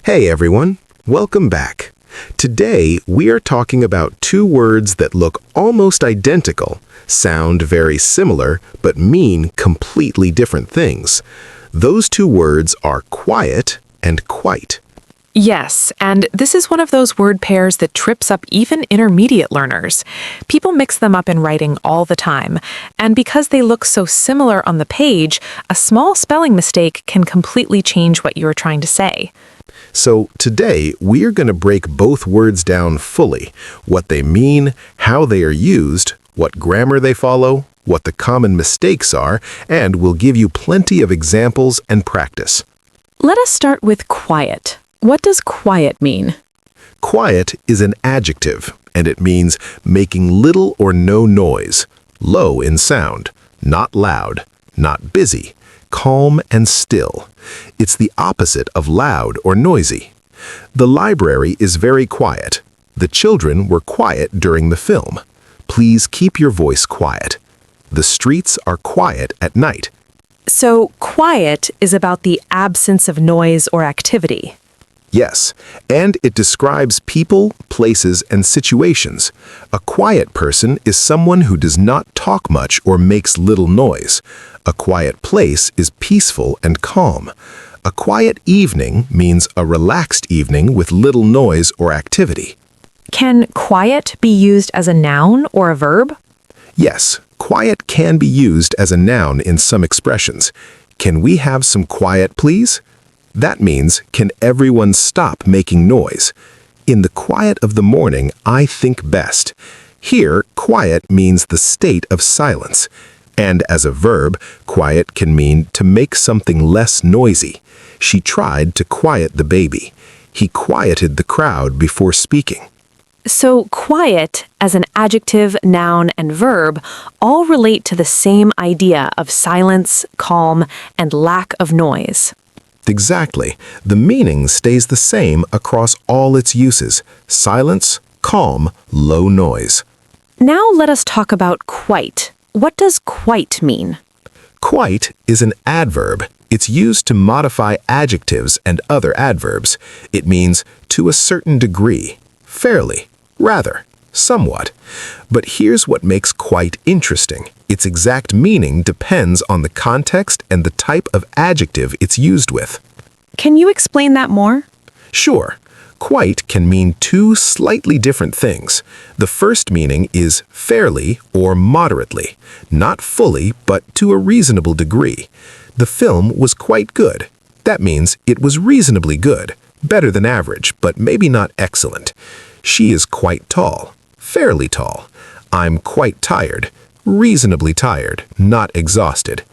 Hey everyone, welcome back. Today we are talking about two words that look almost identical, sound very similar, but mean completely different things. Those two words are quiet and quite. Yes, and this is one of those word pairs that trips up even intermediate learners. People mix them up in writing all the time, and because they look so similar on the page, a small spelling mistake can completely change what you are trying to say. So today we are going to break both words down fully, what they mean, how they are used, what grammar they follow, what the common mistakes are, and we'll give you plenty of examples and practice. Let us start with quiet. What does quiet mean? Quiet is an adjective, and it means making little or no noise, low in sound, not loud, not busy, calm and still. It's the opposite of loud or noisy. The library is very quiet. The children were quiet during the film. Please keep your voice quiet. The streets are quiet at night. So, quiet is about the absence of noise or activity. Yes, and it describes people, places, and situations. A quiet person is someone who does not talk much or makes little noise. A quiet place is peaceful and calm. A quiet evening means a relaxed evening with little noise or activity. Can quiet be used as a noun or a verb? Yes, quiet can be used as a noun in some expressions. Can we have some quiet, please? That means, can everyone stop making noise? In the quiet of the morning, I think best. Here, quiet means the state of silence. And as a verb, quiet can mean to make something less noisy. She tried to quiet the baby. He quieted the crowd before speaking. So, quiet, as an adjective, noun, and verb, all relate to the same idea of silence, calm, and lack of noise. Exactly. The meaning stays the same across all its uses. Silence, calm, low noise. Now let us talk about quite. What does quite mean? Quite is an adverb. It's used to modify adjectives and other adverbs. It means to a certain degree, fairly, rather, somewhat. But here's what makes quite interesting. Its exact meaning depends on the context and the type of adjective it's used with. Can you explain that more? Sure. Quite can mean two slightly different things. The first meaning is fairly or moderately, not fully, but to a reasonable degree. The film was quite good. That means it was reasonably good, better than average, but maybe not excellent. She is quite tall, fairly tall. I'm quite tired, reasonably tired, not exhausted.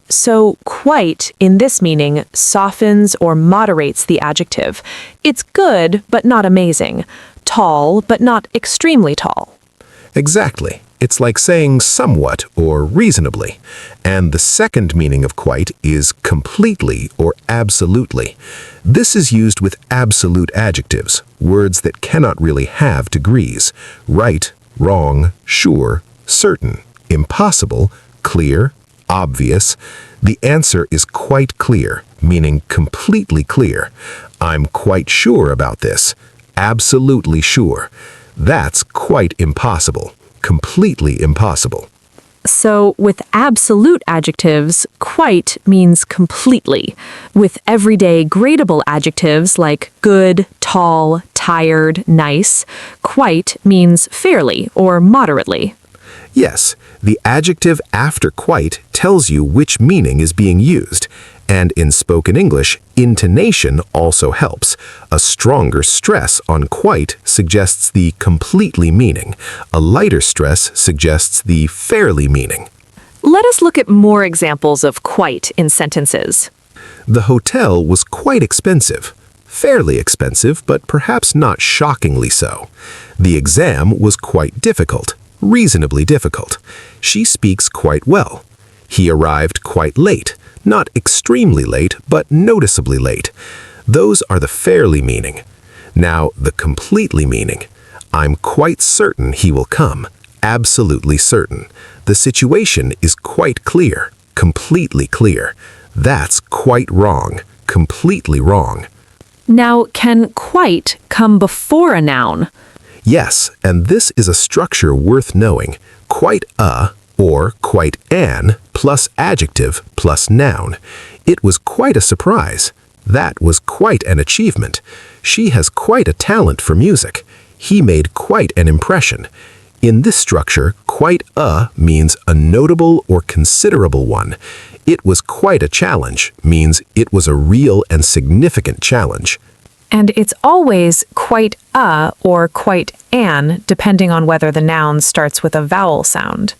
So, quite, in this meaning, softens or moderates the adjective. It's good, but not amazing. Tall, but not extremely tall. Exactly. It's like saying somewhat or reasonably. And the second meaning of quite is completely or absolutely. This is used with absolute adjectives, words that cannot really have degrees. Right, wrong, sure, certain, impossible, clear, obvious. The answer is quite clear, meaning completely clear. I'm quite sure about this. Absolutely sure. That's quite impossible. Completely impossible. So, with absolute adjectives, quite means completely. With everyday gradable adjectives like good, tall, tired, nice, quite means fairly or moderately. Yes, the adjective after quite tells you which meaning is being used. And in spoken English, intonation also helps. A stronger stress on quite suggests the completely meaning. A lighter stress suggests the fairly meaning. Let us look at more examples of quite in sentences. The hotel was quite expensive. Fairly expensive, but perhaps not shockingly so. The exam was quite difficult. Reasonably difficult. She speaks quite well. He arrived quite late. Not extremely late, but noticeably late. Those are the fairly meaning. Now, the completely meaning. I'm quite certain he will come. Absolutely certain. The situation is quite clear. Completely clear. That's quite wrong. Completely wrong. Now, can quite come before a noun? Yes, and this is a structure worth knowing. Quite a or quite an plus adjective plus noun. It was quite a surprise. That was quite an achievement. She has quite a talent for music. He made quite an impression. In this structure, quite a means a notable or considerable one. It was quite a challenge means it was a real and significant challenge. And it's always quite a or quite an, depending on whether the noun starts with a vowel sound.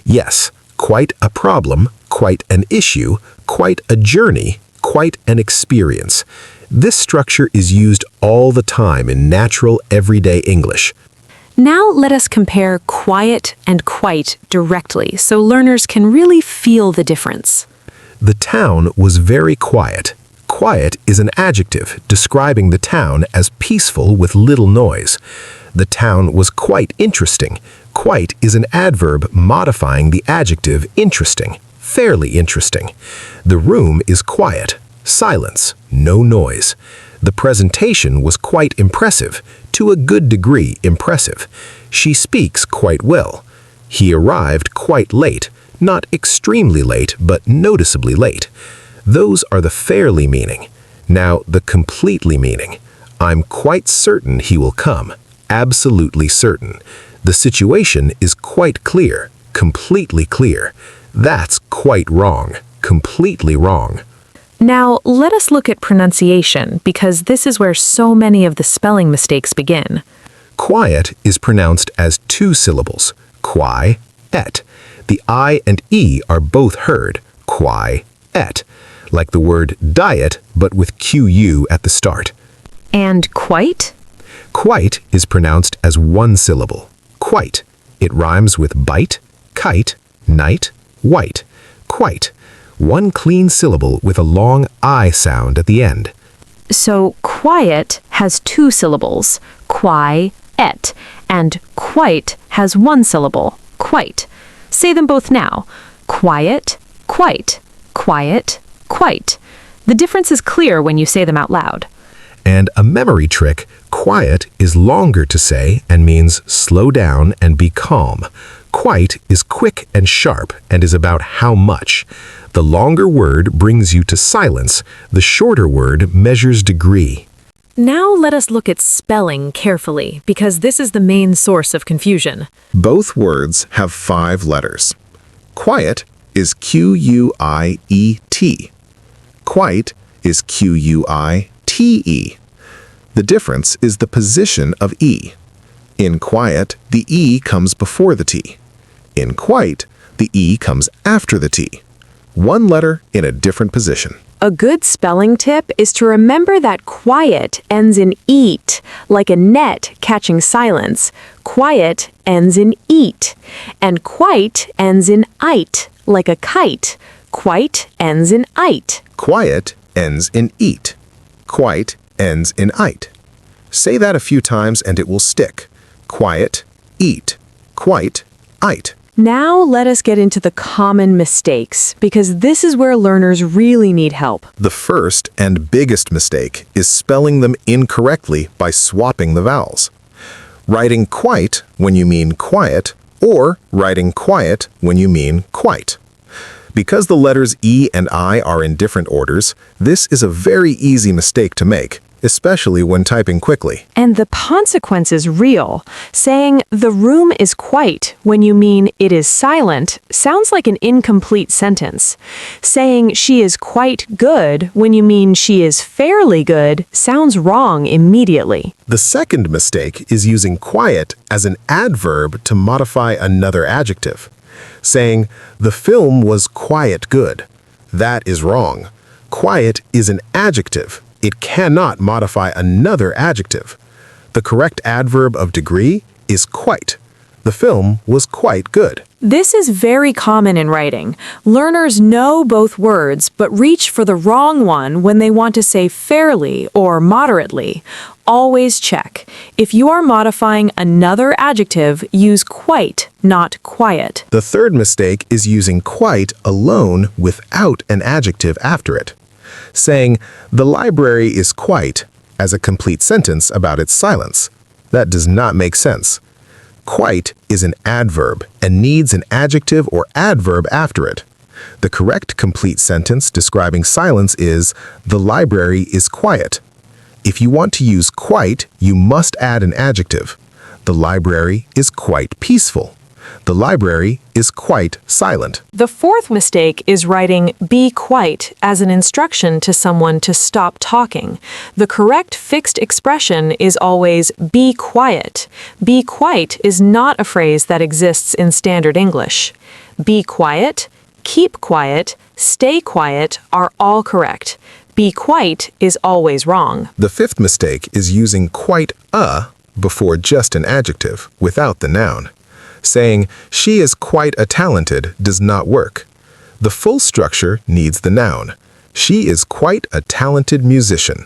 Yes, quite a problem, quite an issue, quite a journey, quite an experience. This structure is used all the time in natural, everyday English. Now let us compare quiet and quite directly so learners can really feel the difference. The town was very quiet. Quiet is an adjective describing the town as peaceful with little noise. The town was quite interesting. Quite is an adverb modifying the adjective interesting, fairly interesting. The room is quiet, silence, no noise. The presentation was quite impressive, to a good degree impressive. She speaks quite well. He arrived quite late, not extremely late, but noticeably late. Those are the fairly meaning. Now the completely meaning. I'm quite certain he will come. Absolutely certain. The situation is quite clear. Completely clear. That's quite wrong. Completely wrong. Now, let us look at pronunciation, because this is where so many of the spelling mistakes begin. Quiet is pronounced as two syllables. Qui, et. The I and E are both heard. Qui, et. Like the word diet, but with QU at the start. And quite? Quite is pronounced as one syllable. Quite. It rhymes with bite, kite, night, white. Quite. One clean syllable with a long I sound at the end. So quiet has two syllables, qui, et, and quite has one syllable, quite. Say them both now. Quiet, quite, quiet, quite. The difference is clear when you say them out loud. And a memory trick, quiet is longer to say and means slow down and be calm. Quite is quick and sharp and is about how much. The longer word brings you to silence. The shorter word measures degree. Now let us look at spelling carefully, because this is the main source of confusion. Both words have 5 letters. Quiet is Q-U-I-E-T. Quite is Q-U-I-T-E. The difference is the position of E. In quiet, the E comes before the T. In quite, the E comes after the T. One letter in a different position. A good spelling tip is to remember that quiet ends in eat, like a net catching silence. Quiet ends in eat. And quite ends in ite, like a kite. Quite ends in ite. Quiet ends in eat. Quite ends in ite. Say that a few times and it will stick. Quiet, eat. Quite, ite. Now let us get into the common mistakes, because this is where learners really need help. The first and biggest mistake is spelling them incorrectly by swapping the vowels. Writing quite when you mean quiet, or writing quiet when you mean quite. Because the letters E and I are in different orders, this is a very easy mistake to make, especially when typing quickly. And the consequence is real. Saying the room is quiet when you mean it is silent sounds like an incomplete sentence. Saying she is quite good when you mean she is fairly good sounds wrong immediately. The second mistake is using quiet as an adverb to modify another adjective. Saying, the film was quiet good. That is wrong. Quiet is an adjective. It cannot modify another adjective. The correct adverb of degree is quite. The film was quite good. This is very common in writing. Learners know both words, but reach for the wrong one when they want to say fairly or moderately. Always check. If you are modifying another adjective, use quite, not quiet. The third mistake is using quite alone without an adjective after it. Saying, the library is quite as a complete sentence about its silence. That does not make sense. Quite is an adverb and needs an adjective or adverb after it. The correct complete sentence describing silence is, "The library is quiet." If you want to use quite, you must add an adjective. The library is quite peaceful. The library is quite silent. The fourth mistake is writing be quiet as an instruction to someone to stop talking. The correct fixed expression is always be quiet. Be quiet is not a phrase that exists in standard English. Be quiet, keep quiet, stay quiet are all correct. Be quiet is always wrong. The fifth mistake is using quite a before just an adjective without the noun. Saying, "She is quite a talented" does not work. The full structure needs the noun. She is quite a talented musician.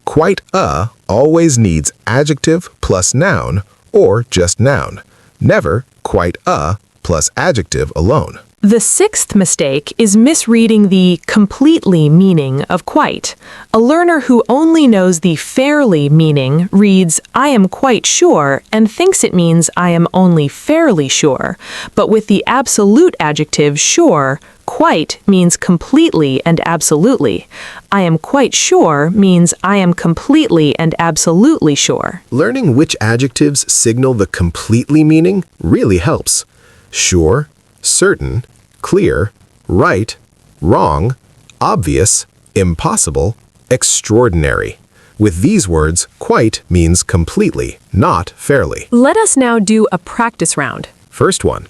Quite a always needs adjective plus noun or just noun. Never quite a plus adjective alone. The sixth mistake is misreading the completely meaning of quite. A learner who only knows the fairly meaning reads, "I am quite sure," and thinks it means "I am only fairly sure." But with the absolute adjective sure, quite means completely and absolutely. I am quite sure means I am completely and absolutely sure. Learning which adjectives signal the completely meaning really helps. Sure, certain, clear, right, wrong, obvious, impossible, extraordinary. With these words, quite means completely, not fairly. Let us now do a practice round. First one.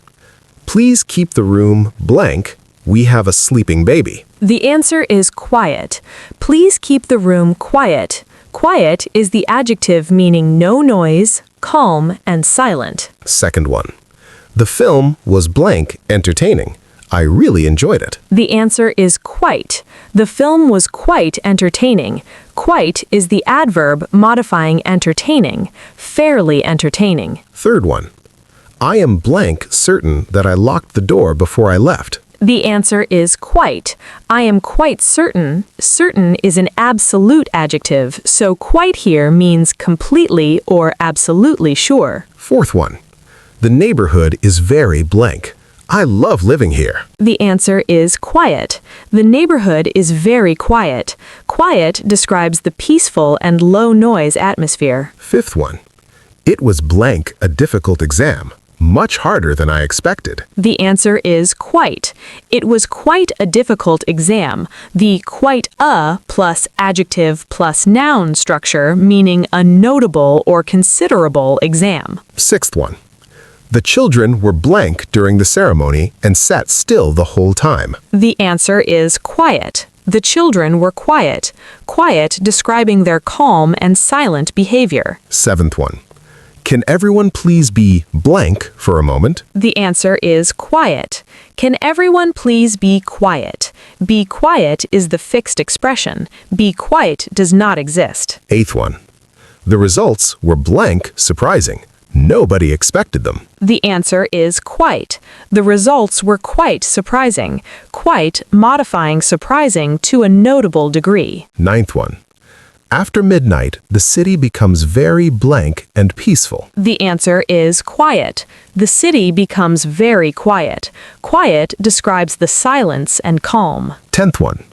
Please keep the room blank. We have a sleeping baby. The answer is quiet. Please keep the room quiet. Quiet is the adjective meaning no noise, calm, and silent. Second one. The film was blank entertaining. I really enjoyed it. The answer is quite. The film was quite entertaining. Quite is the adverb modifying entertaining, fairly entertaining. Third one. I am blank certain that I locked the door before I left. The answer is quite. I am quite certain. Certain is an absolute adjective, so quite here means completely or absolutely sure. Fourth one. The neighborhood is very blank. I love living here. The answer is quiet. The neighborhood is very quiet. Quiet describes the peaceful and low noise atmosphere. Fifth one. It was blank a difficult exam. Much harder than I expected. The answer is quite. It was quite a difficult exam. The quite a plus adjective plus noun structure meaning a notable or considerable exam. Sixth one. The children were blank during the ceremony and sat still the whole time. The answer is quiet. The children were quiet. Quiet describing their calm and silent behavior. Seventh one. Can everyone please be blank for a moment? The answer is quiet. Can everyone please be quiet? Be quiet is the fixed expression. Be quiet does not exist. Eighth one. The results were blank surprising. Nobody expected them. The answer is quite. The results were quite surprising. Quite modifying surprising to a notable degree. Ninth one. After midnight, the city becomes very blank and peaceful. The answer is quiet. The city becomes very quiet. Quiet describes the silence and calm. 10th one.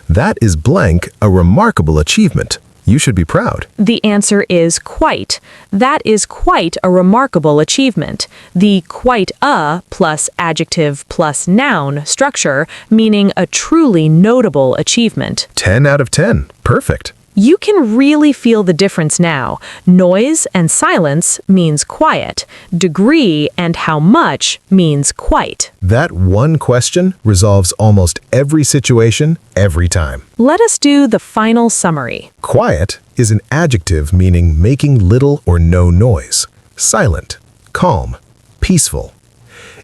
That is blank a remarkable achievement. You should be proud. The answer is quite. That is quite a remarkable achievement. The quite a plus adjective plus noun structure meaning a truly notable achievement. 10 out of 10. Perfect. You can really feel the difference now. Noise and silence means quiet. Degree and how much means quite. That one question resolves almost every situation, every time. Let us do the final summary. Quiet is an adjective meaning making little or no noise. Silent, calm, peaceful.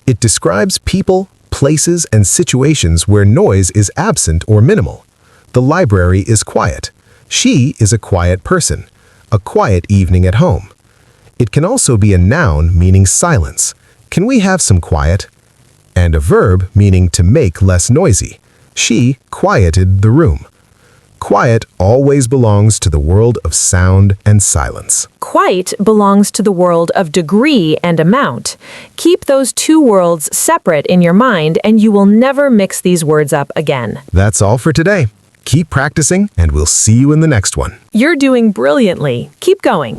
It describes people, places, and situations where noise is absent or minimal. The library is quiet. She is a quiet person, a quiet evening at home. It can also be a noun meaning silence. Can we have some quiet? And a verb meaning to make less noisy. She quieted the room. Quiet always belongs to the world of sound and silence. Quite belongs to the world of degree and amount. Keep those two worlds separate in your mind, and you will never mix these words up again. That's all for today. Keep practicing, and we'll see you in the next one. You're doing brilliantly. Keep going.